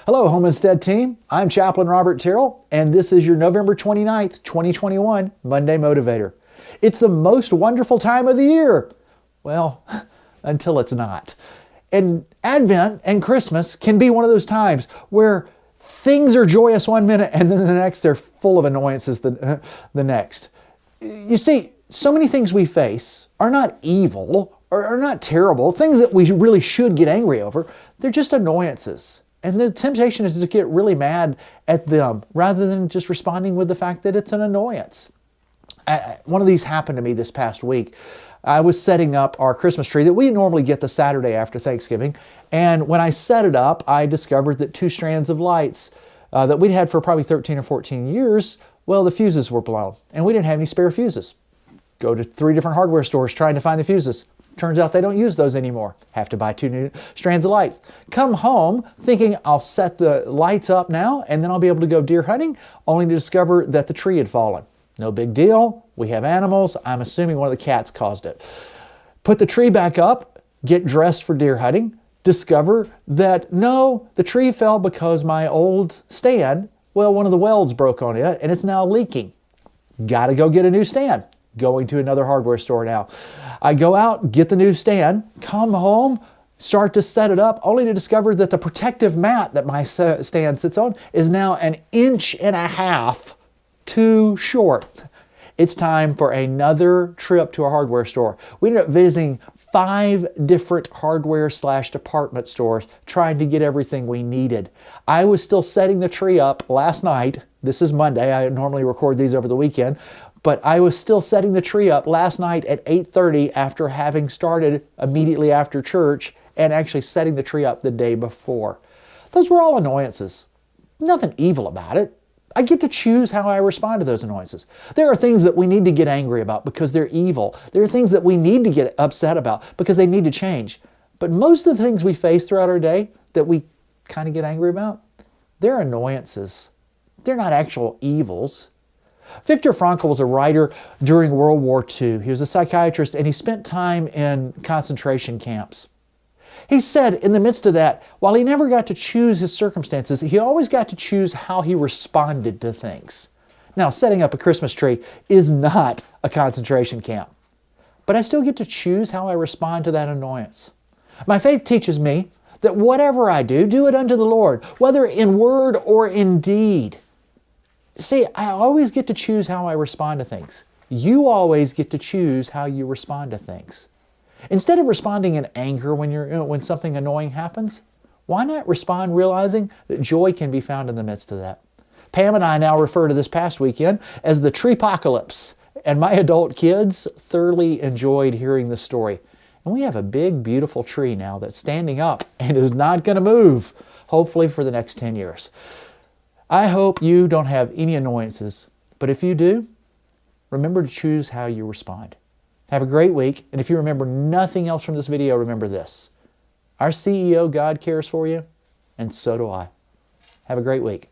Hello, Homestead team. I'm Chaplain Robert Terrell, and this is your November 29th, 2021 Monday Motivator. It's the most wonderful time of the year. Well, until it's not. And Advent and Christmas can be one of those times where things are joyous one minute and then the next they're full of annoyances the next. You see, so many things we face are not evil or are not terrible, things that we really should get angry over. They're just annoyances. And the temptation is to get really mad at them rather than just responding with the fact that it's an annoyance. One of these happened to me this past week. I was setting up our Christmas tree that we normally get the Saturday after Thanksgiving. And when I set it up, I discovered that 2 strands of lights that we'd had for probably 13 or 14 years, well, the fuses were blown. And we didn't have any spare fuses. Go to 3 different hardware stores trying to find the fuses. Turns out they don't use those anymore. Have to buy 2 new strands of lights. Come home thinking I'll set the lights up now and then I'll be able to go deer hunting, only to discover that the tree had fallen. No big deal. We have animals. I'm assuming one of the cats caused it. Put the tree back up, get dressed for deer hunting, discover that no, the tree fell because my old stand, well, one of the welds broke on it and it's now leaking. Got to go get a new stand. Going to another hardware store now. I go out, get the new stand, come home, start to set it up, only to discover that the protective mat that my stand sits on is now 1.5 inches too short. It's time for another trip to a hardware store. We ended up visiting 5 different hardware/department stores trying to get everything we needed. I was still setting the tree up last night. This is Monday. I normally record these over the weekend. But I was still setting the tree up last night at 8:30 after having started immediately after church and actually setting the tree up the day before. Those were all annoyances. Nothing evil about it. I get to choose how I respond to those annoyances. There are things that we need to get angry about because they're evil. There are things that we need to get upset about because they need to change. But most of the things we face throughout our day that we kind of get angry about, they're annoyances. They're not actual evils. Viktor Frankl was a writer during World War II. He was a psychiatrist and he spent time in concentration camps. He said in the midst of that, while he never got to choose his circumstances, he always got to choose how he responded to things. Now, setting up a Christmas tree is not a concentration camp, but I still get to choose how I respond to that annoyance. My faith teaches me that whatever I do, do it unto the Lord, whether in word or in deed. See, I always get to choose how I respond to things. You always get to choose how you respond to things. Instead of responding in anger when something annoying happens, why not respond realizing that joy can be found in the midst of that? Pam and I now refer to this past weekend as the treepocalypse, and my adult kids thoroughly enjoyed hearing the story. And we have a big, beautiful tree now that's standing up and is not going to move, hopefully for the next 10 years. I hope you don't have any annoyances, but if you do, remember to choose how you respond. Have a great week, and if you remember nothing else from this video, remember this. Our CEO, God, cares for you, and so do I. Have a great week.